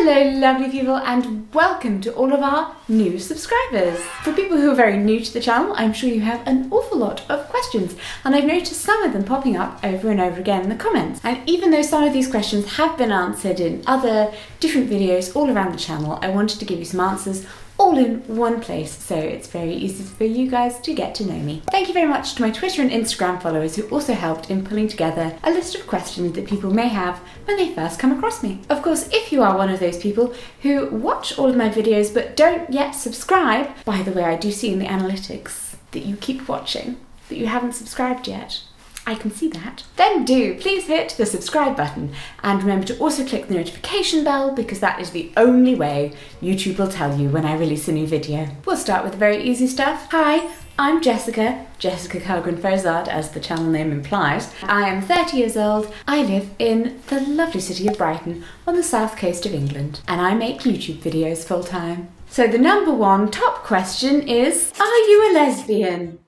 Hello lovely people, and welcome to all of our new subscribers. For people who are very new to the channel, I'm sure you have an awful lot of questions, and I've noticed some of them popping up over and over again in the comments. And even though some of these questions have been answered in other different videos all around the channel, I wanted to give you some answers all in one place, so it's very easy for you guys to get to know me. Thank you very much to my Twitter and Instagram followers who also helped in pulling together a list of questions that people may have when they first come across me. Of course, if you are one of those people who watch all of my videos but don't yet subscribe, by the way, I do see in the analytics that you keep watching, but you haven't subscribed yet. I can see that. Then do please hit the subscribe button, and remember to also click the notification bell, because that is the only way YouTube will tell you when I release a new video. We'll start with the very easy stuff. Hi, I'm Jessica Kellgren-Fozard, as the channel name implies. I am 30 years old. I live in the lovely city of Brighton on the south coast of England, and I make YouTube videos full time. So the number one top question is, are you a lesbian?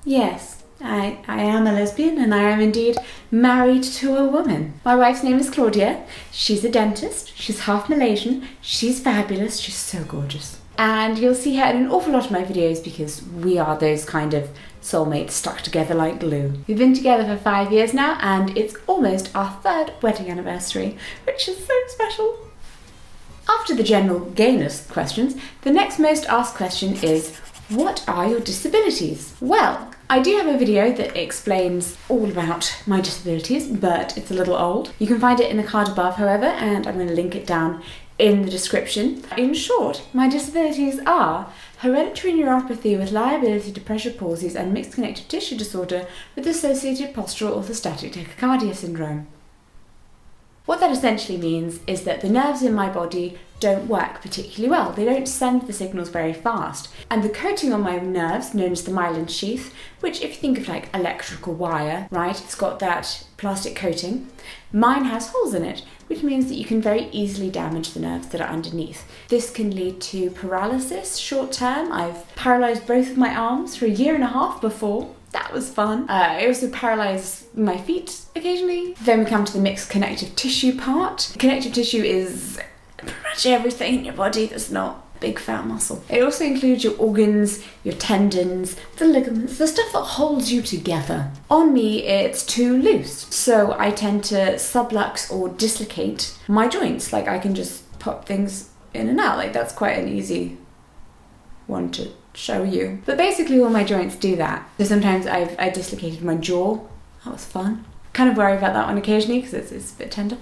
Yes, I am a lesbian, and I am indeed married to a woman. My wife's name is Claudia. She's a dentist. She's half Malaysian. She's fabulous. She's so gorgeous. And you'll see her in an awful lot of my videos because we are those kind of soulmates stuck together like glue. We've been together for 5 years now, and it's almost our 3rd wedding anniversary, which is so special. After the general gayness questions, the next most asked question is, what are your disabilities? Well, I do have a video that explains all about my disabilities, but it's a little old. You can find it in the card above, however, and I'm going to link it down in the description. In short, my disabilities are hereditary neuropathy with liability to pressure palsies and mixed connective tissue disorder with associated postural orthostatic tachycardia syndrome. What that essentially means is that the nerves in my body don't work particularly well. They don't send the signals very fast. And the coating on my nerves, known as the myelin sheath, which if you think of like electrical wire, right, it's got that plastic coating. Mine has holes in it, which means that you can very easily damage the nerves that are underneath. This can lead to paralysis short term. I've paralysed both of my arms for 1.5 years before. That was fun. I also paralyse my feet occasionally. Then we come to the mixed connective tissue part. Connective tissue is pretty much everything in your body that's not big fat muscle. It also includes your organs, your tendons, the ligaments, the stuff that holds you together. On me, it's too loose, so I tend to sublux or dislocate my joints. Like I can just pop things in and out. Like that's quite an easy one to show you. But basically all my joints do that. So sometimes I dislocated my jaw. That was fun. Kind of worry about that one occasionally because it's a bit tender.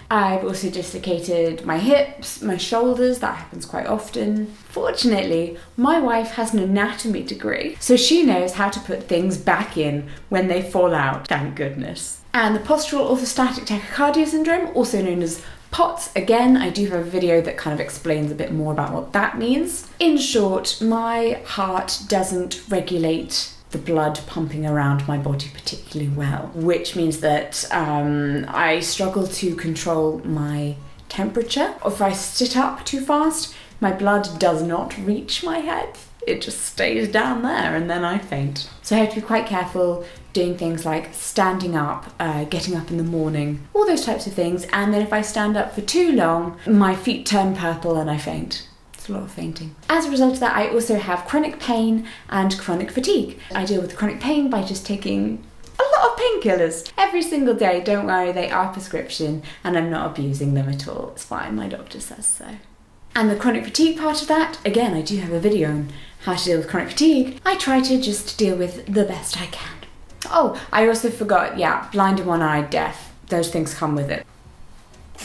I've also dislocated my hips, my shoulders. That happens quite often. Fortunately, my wife has an anatomy degree, so she knows how to put things back in when they fall out, thank goodness. And the postural orthostatic tachycardia syndrome, also known as POTS, again, I do have a video that kind of explains a bit more about what that means. In short, my heart doesn't regulate the blood pumping around my body particularly well, which means that I struggle to control my temperature. If I sit up too fast, my blood does not reach my head. It just stays down there and then I faint. So I have to be quite careful doing things like standing up, getting up in the morning, all those types of things. And then if I stand up for too long, my feet turn purple and I faint. It's a lot of fainting. As a result of that, I also have chronic pain and chronic fatigue. I deal with chronic pain by just taking a lot of painkillers every single day. Don't worry, they are prescription and I'm not abusing them at all. It's fine, my doctor says so. And the chronic fatigue part of that, again, I do have a video on how to deal with chronic fatigue. I try to just deal with the best I can. Oh, I also forgot, yeah, blind in one eye, deaf. Those things come with it.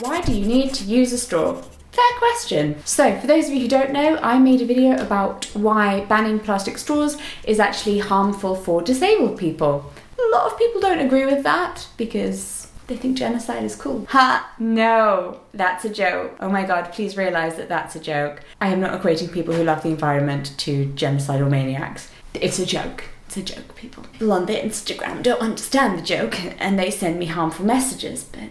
Why do you need to use a straw? Fair question. So, for those of you who don't know, I made a video about why banning plastic straws is actually harmful for disabled people. A lot of people don't agree with that because they think genocide is cool. Ha! No! That's a joke. Oh my god, please realise that that's a joke. I am not equating people who love the environment to genocidal maniacs. It's a joke. It's a joke, people. People on their Instagram don't understand the joke and they send me harmful messages, but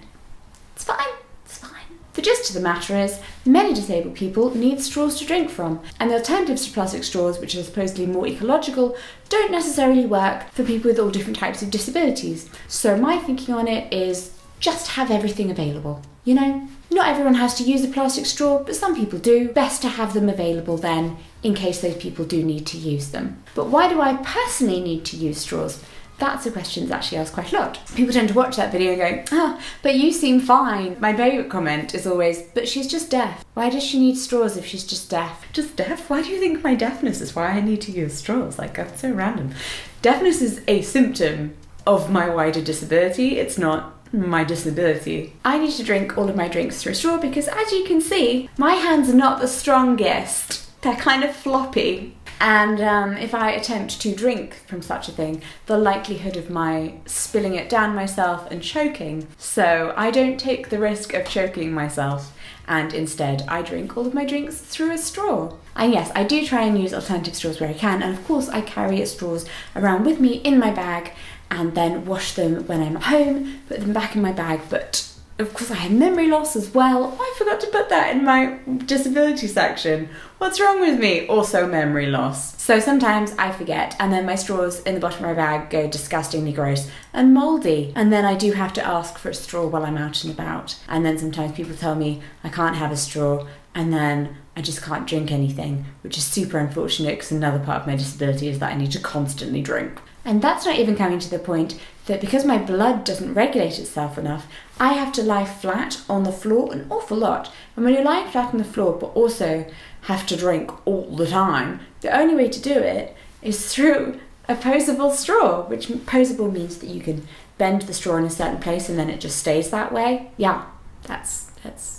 it's fine. It's fine. The gist of the matter is, many disabled people need straws to drink from, and the alternatives to plastic straws, which are supposedly more ecological, don't necessarily work for people with all different types of disabilities. So my thinking on it is just have everything available, you know? Not everyone has to use a plastic straw, but some people do. Best to have them available then, in case those people do need to use them. But why do I personally need to use straws? That's a question that's actually asked quite a lot. People tend to watch that video and go, but you seem fine. My favourite comment is always, but she's just deaf. Why does she need straws if she's just deaf? Just deaf? Why do you think my deafness is why I need to use straws? Like, that's so random. Deafness is a symptom of my wider disability. It's not my disability. I need to drink all of my drinks through a straw because, as you can see, my hands are not the strongest. They're kind of floppy. And if I attempt to drink from such a thing, the likelihood of my spilling it down myself and choking. So I don't take the risk of choking myself, and instead I drink all of my drinks through a straw. And yes, I do try and use alternative straws where I can, and of course I carry straws around with me in my bag and then wash them when I'm at home, put them back in my bag, but of course I have memory loss as well. Oh, I forgot to put that in my disability section. What's wrong with me? Also memory loss. So sometimes I forget, and then my straws in the bottom of my bag go disgustingly gross and mouldy. And then I do have to ask for a straw while I'm out and about. And then sometimes people tell me I can't have a straw, and then I just can't drink anything, which is super unfortunate because another part of my disability is that I need to constantly drink. And that's not even coming to the point that because my blood doesn't regulate itself enough, I have to lie flat on the floor an awful lot. And when you're lying flat on the floor but also have to drink all the time, the only way to do it is through a posable straw, which posable means that you can bend the straw in a certain place and then it just stays that way. Yeah, that's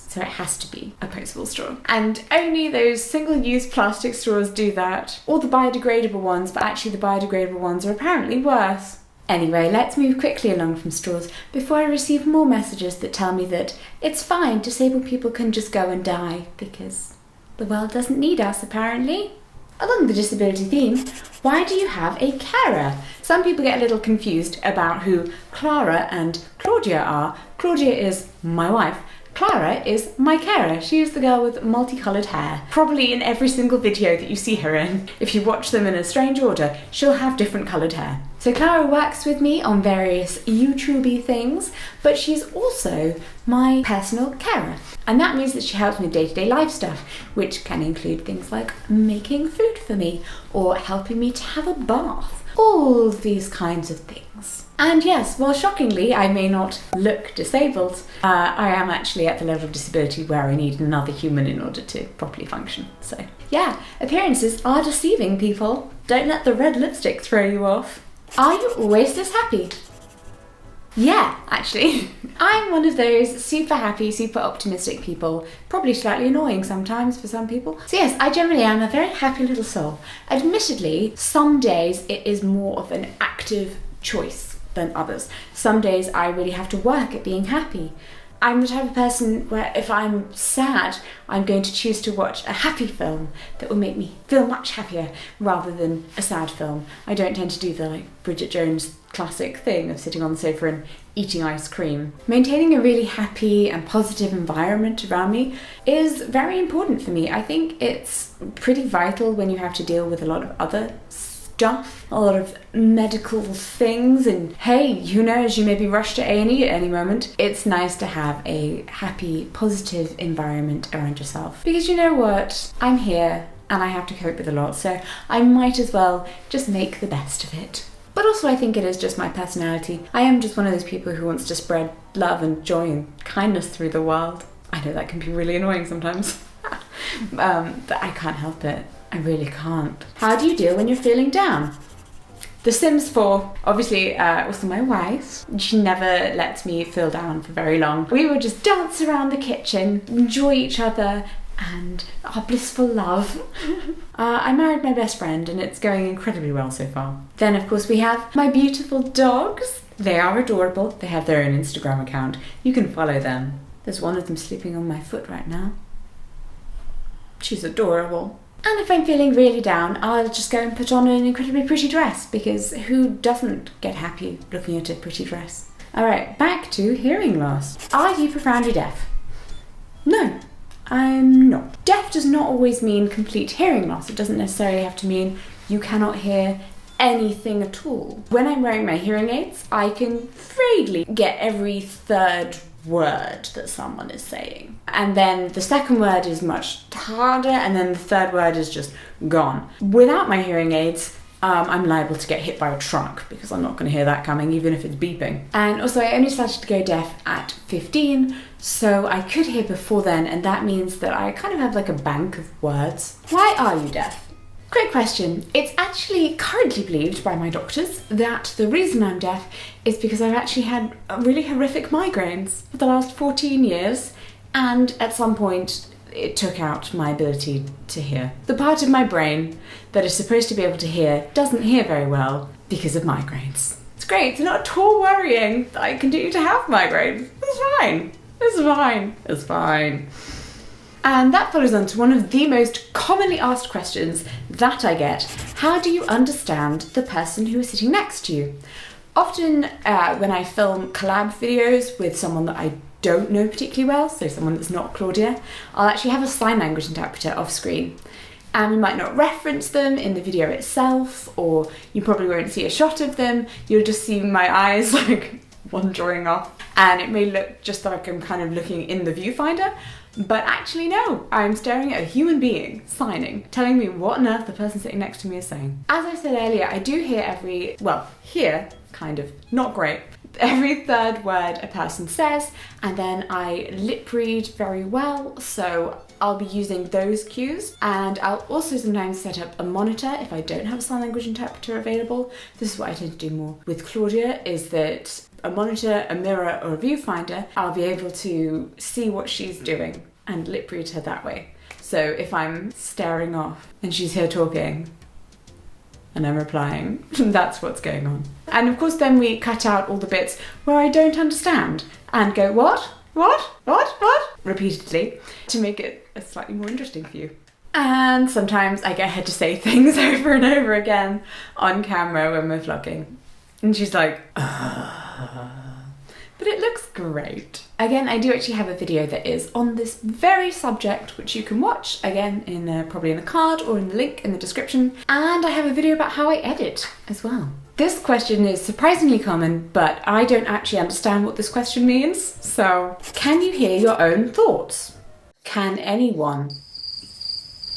so it has to be a posable straw. And only those single-use plastic straws do that, or the biodegradable ones, but actually the biodegradable ones are apparently worse. Anyway, let's move quickly along from straws before I receive more messages that tell me that it's fine, disabled people can just go and die because the world doesn't need us, apparently. Along the disability theme, why do you have a carer? Some people get a little confused about who Clara and Claudia are. Claudia is my wife. Clara is my carer. She is the girl with multicoloured hair. Probably in every single video that you see her in, if you watch them in a strange order, she'll have different coloured hair. So Clara works with me on various YouTubey things, but she's also my personal carer. And that means that she helps me with day-to-day life stuff, which can include things like making food for me or helping me to have a bath. All these kinds of things. And yes, while shockingly I may not look disabled, I am actually at the level of disability where I need another human in order to properly function. So yeah, appearances are deceiving, people. Don't let the red lipstick throw you off. Are you always this happy? Yeah, actually. I'm one of those super happy, super optimistic people, probably slightly annoying sometimes for some people. So yes, I generally am a very happy little soul. Admittedly, some days it is more of an active choice than others. Some days I really have to work at being happy. I'm the type of person where if I'm sad, I'm going to choose to watch a happy film that will make me feel much happier rather than a sad film. I don't tend to do the Bridget Jones classic thing of sitting on the sofa and eating ice cream. Maintaining a really happy and positive environment around me is very important for me. I think it's pretty vital when you have to deal with a lot of other stuff, a lot of medical things, and hey, who knows, you may be rushed to A&E at any moment. It's nice to have a happy, positive environment around yourself. Because you know what? I'm here and I have to cope with a lot, so I might as well just make the best of it. But also I think it is just my personality. I am just one of those people who wants to spread love and joy and kindness through the world. I know that can be really annoying sometimes, but I can't help it. I really can't. How do you deal when you're feeling down? The Sims 4, obviously also my wife. She never lets me feel down for very long. We would just dance around the kitchen, enjoy each other and our blissful love. I married my best friend and it's going incredibly well so far. Then of course we have my beautiful dogs. They are adorable. They have their own Instagram account. You can follow them. There's one of them sleeping on my foot right now. She's adorable. And if I'm feeling really down, I'll just go and put on an incredibly pretty dress, because who doesn't get happy looking at a pretty dress? Alright, back to hearing loss. Are you profoundly deaf? No, I'm not. Deaf does not always mean complete hearing loss. It doesn't necessarily have to mean you cannot hear anything at all. When I'm wearing my hearing aids, I can vaguely get every third word that someone is saying. And then the second word is much harder, and then the third word is just gone. Without my hearing aids, I'm liable to get hit by a truck because I'm not going to hear that coming, even if it's beeping. And also, I only started to go deaf at 15, so I could hear before then, and that means that I kind of have like a bank of words. Why are you deaf? Great question. It's actually currently believed by my doctors that the reason I'm deaf is because I've actually had really horrific migraines for the last 14 years, and at some point it took out my ability to hear. The part of my brain that is supposed to be able to hear doesn't hear very well because of migraines. It's great, it's not at all worrying that I continue to have migraines. It's fine. It's fine. It's fine. And that follows on to one of the most commonly asked questions that I get. How do you understand the person who is sitting next to you? Often when I film collab videos with someone that I don't know particularly well, so someone that's not Claudia, I'll actually have a sign language interpreter off screen. And we might not reference them in the video itself, or you probably won't see a shot of them. You'll just see my eyes like wandering off, and it may look just like I'm kind of looking in the viewfinder, but actually no, I'm staring at a human being signing, telling me what on earth the person sitting next to me is saying. As I said earlier, I do hear kind of, not great, every third word a person says, and then I lip read very well, so I'll be using those cues, and I'll also sometimes set up a monitor if I don't have a sign language interpreter available. This is what I tend to do more with Claudia, is that a monitor, a mirror, or a viewfinder, I'll be able to see what she's doing and lip read her that way. So if I'm staring off and she's here talking and I'm replying, that's what's going on. And of course then we cut out all the bits where I don't understand and go, what? Repeatedly, to make it slightly more interesting for you. And sometimes I get her to say things over and over again on camera when we're vlogging. And she's like, but it looks great. Again, I do actually have a video that is on this very subject, which you can watch, again, probably in a card or in the link in the description. And I have a video about how I edit as well. This question is surprisingly common, but I don't actually understand what this question means. So, can you hear your own thoughts? Can anyone?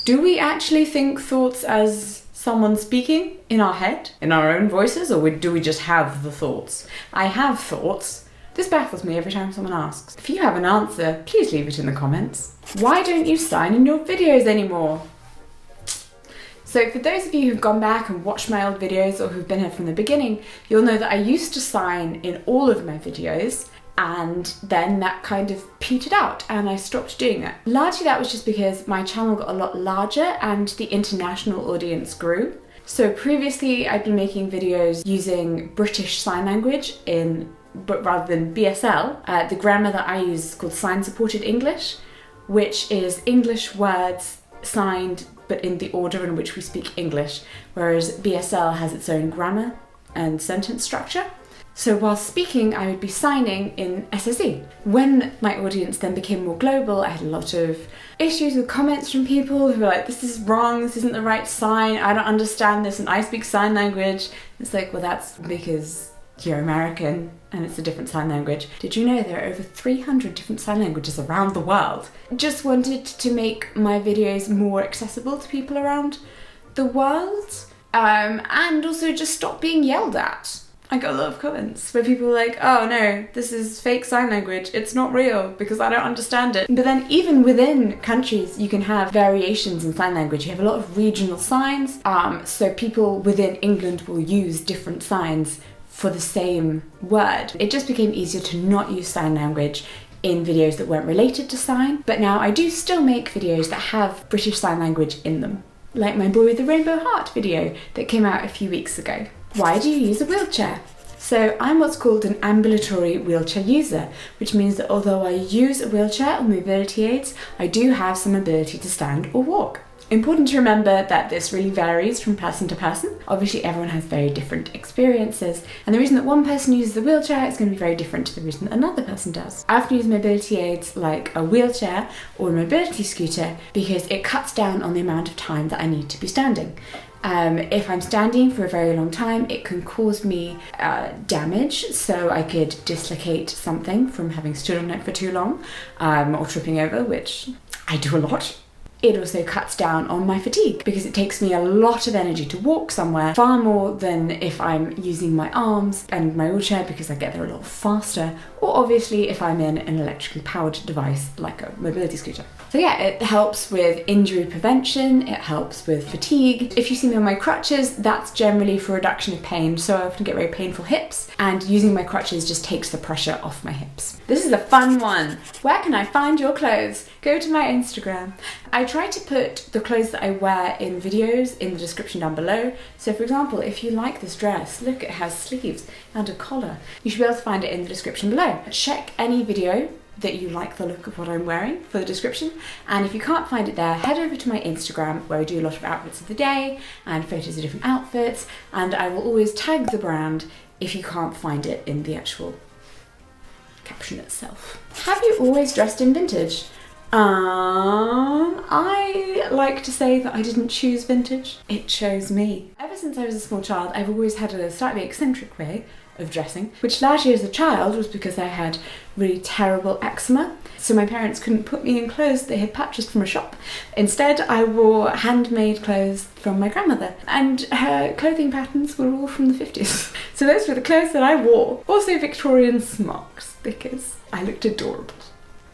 Do we actually think thoughts as someone speaking in our head, in our own voices, or do we just have the thoughts? I have thoughts. This baffles me every time someone asks. If you have an answer, please leave it in the comments. Why don't you sign in your videos anymore? So for those of you who've gone back and watched my old videos or who've been here from the beginning, you'll know that I used to sign in all of my videos, and then that kind of petered out and I stopped doing that. Largely that was just because my channel got a lot larger and the international audience grew. So previously I'd been making videos using British Sign Language but rather than BSL. The grammar that I use is called Sign Supported English, which is English words signed but in the order in which we speak English, whereas BSL has its own grammar and sentence structure. So while speaking, I would be signing in SSE. When my audience then became more global, I had a lot of issues with comments from people who were like, this is wrong, this isn't the right sign, I don't understand this, and I speak sign language. It's like, well, that's because you're American and it's a different sign language. Did you know there are over 300 different sign languages around the world? Just wanted to make my videos more accessible to people around the world, and also just stop being yelled at. I got a lot of comments where people were like, oh no, this is fake sign language, it's not real because I don't understand it. But then even within countries you can have variations in sign language. You have a lot of regional signs, so people within England will use different signs for the same word. It just became easier to not use sign language in videos that weren't related to sign, but now I do still make videos that have British Sign Language in them, like my Boy with the Rainbow Heart video that came out a few weeks ago. Why do you use a wheelchair? So I'm what's called an ambulatory wheelchair user, which means that although I use a wheelchair or mobility aids, I do have some ability to stand or walk. Important to remember that this really varies from person to person. Obviously everyone has very different experiences, and the reason that one person uses a wheelchair is going to be very different to the reason that another person does. I often use mobility aids like a wheelchair or a mobility scooter because it cuts down on the amount of time that I need to be standing. If I'm standing for a very long time, it can cause me damage, so I could dislocate something from having stood on it for too long, or tripping over, which I do a lot. It also cuts down on my fatigue because it takes me a lot of energy to walk somewhere, far more than if I'm using my arms and my wheelchair because I get there a lot faster, or obviously if I'm in an electrically powered device like a mobility scooter. So yeah, it helps with injury prevention, it helps with fatigue. If you see me on my crutches, that's generally for reduction of pain, so I often get very painful hips, and using my crutches just takes the pressure off my hips. This is a fun one. Where can I find your clothes? Go to my Instagram. I try to put the clothes that I wear in videos in the description down below. So for example, if you like this dress, look, it has sleeves and a collar. You should be able to find it in the description below. Check any video that you like the look of what I'm wearing for the description, and if you can't find it there, head over to my Instagram where I do a lot of outfits of the day and photos of different outfits, and I will always tag the brand if you can't find it in the actual caption itself. Have you always dressed in vintage? I like to say that I didn't choose vintage, it chose me. Ever since I was a small child, I've always had a slightly eccentric way of dressing, which largely as a child was because I had really terrible eczema, so my parents couldn't put me in clothes they had purchased from a shop. Instead, I wore handmade clothes from my grandmother, and her clothing patterns were all from the 50s. So those were the clothes that I wore. Also Victorian smocks, because I looked adorable.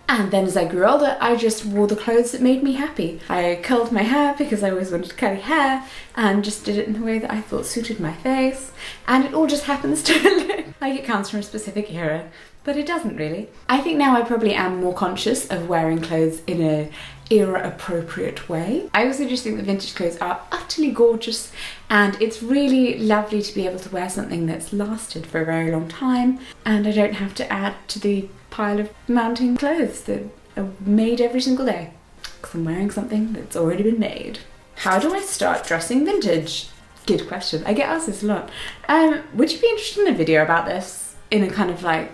And then as I grew older, I just wore the clothes that made me happy. I curled my hair because I always wanted curly hair, and just did it in the way that I thought suited my face. And it all just happens to look like it comes from a specific era, but it doesn't really. I think now I probably am more conscious of wearing clothes in a era-appropriate way. I also just think that vintage clothes are utterly gorgeous, and it's really lovely to be able to wear something that's lasted for a very long time, and I don't have to add to the pile of mounting clothes that are made every single day because I'm wearing something that's already been made. How do I start dressing vintage? Good question. I get asked this a lot. Would you be interested in a video about this in a kind of like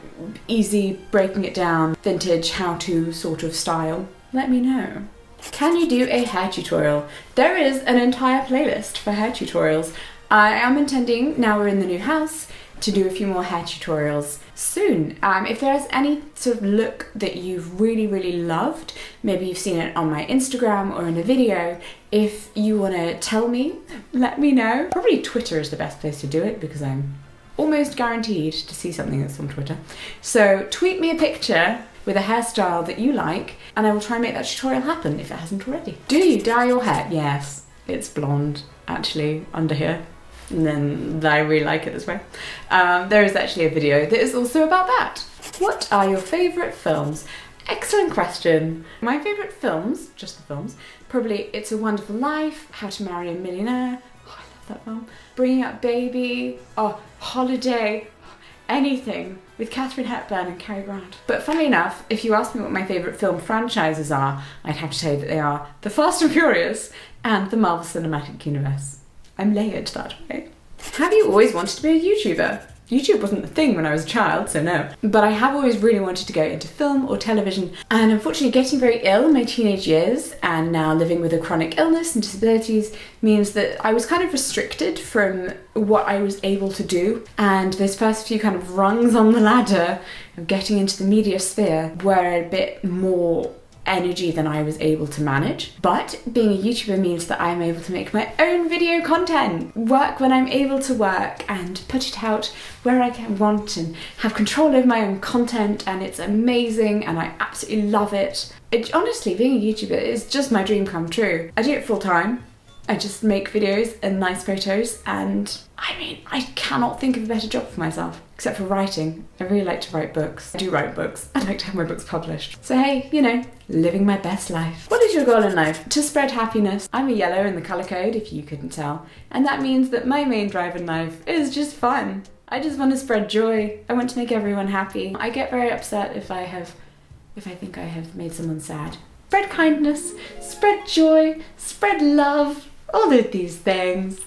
easy breaking it down vintage how-to sort of style? Let me know. Can you do a hair tutorial? There is an entire playlist for hair tutorials. I am intending, now we're in the new house, to do a few more hair tutorials soon. If there's any sort of look that you've really loved, maybe you've seen it on my Instagram or in a video, if you want to tell me, let me know. Probably Twitter is the best place to do it because I'm almost guaranteed to see something that's on Twitter. So tweet me a picture with a hairstyle that you like, and I will try and make that tutorial happen if it hasn't already. Do you dye your hair? Yes, it's blonde actually under here. And then I really like it this way. There is actually a video that is also about that. What are your favourite films? Excellent question. My favourite films, just the films, probably It's a Wonderful Life, How to Marry a Millionaire, oh I love that film, Bringing Up Baby, oh Holiday, anything with Katharine Hepburn and Cary Grant. But funnily enough, if you ask me what my favourite film franchises are, I'd have to say that they are The Fast and Furious and the Marvel Cinematic Universe. I'm layered that way. Have you always wanted to be a YouTuber? YouTube wasn't a thing when I was a child, so no. But I have always really wanted to go into film or television, and unfortunately getting very ill in my teenage years and now living with a chronic illness and disabilities means that I was kind of restricted from what I was able to do, and those first few kind of rungs on the ladder of getting into the media sphere were a bit more energy than I was able to manage. But being a YouTuber means that I'm able to make my own video content, work when I'm able to work, and put it out where I want and have control over my own content, and it's amazing and I absolutely love it. Honestly, being a YouTuber is just my dream come true. I do it full time. I just make videos and nice photos, and I mean, I cannot think of a better job for myself, except for writing. I really like to write books. I do write books. I like to have my books published. So hey, you know, living my best life. What is your goal in life? To spread happiness. I'm a yellow in the colour code, if you couldn't tell, and that means that my main drive in life is just fun. I just want to spread joy. I want to make everyone happy. I get very upset if I think I have made someone sad. spread kindness, spread joy, spread love, all of these things.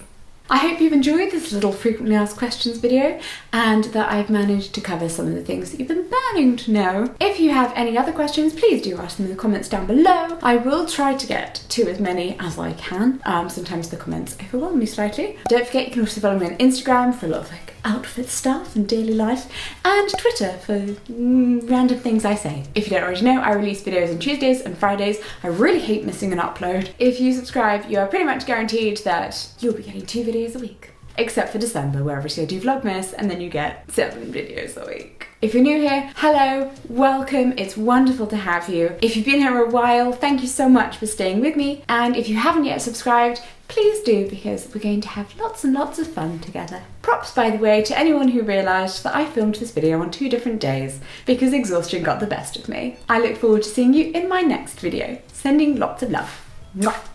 I hope you've enjoyed this little frequently asked questions video and that I've managed to cover some of the things that you've been burning to know. If you have any other questions, please do ask them in the comments down below. I will try to get to as many as I can. Sometimes the comments overwhelm me slightly. Don't forget you can also follow me on Instagram for a lot of outfit stuff and daily life, and Twitter for random things I say. If you don't already know, I release videos on Tuesdays and Fridays. I really hate missing an upload. If you subscribe, you are pretty much guaranteed that you'll be getting 2 videos a week. Except for December, where obviously I do Vlogmas, and then you get 7 videos a week. If you're new here, hello, welcome, it's wonderful to have you. If you've been here a while, thank you so much for staying with me, and if you haven't yet subscribed, please do, because we're going to have lots and lots of fun together. Props, by the way, to anyone who realised that I filmed this video on 2 different days, because exhaustion got the best of me. I look forward to seeing you in my next video. Sending lots of love. Mwah.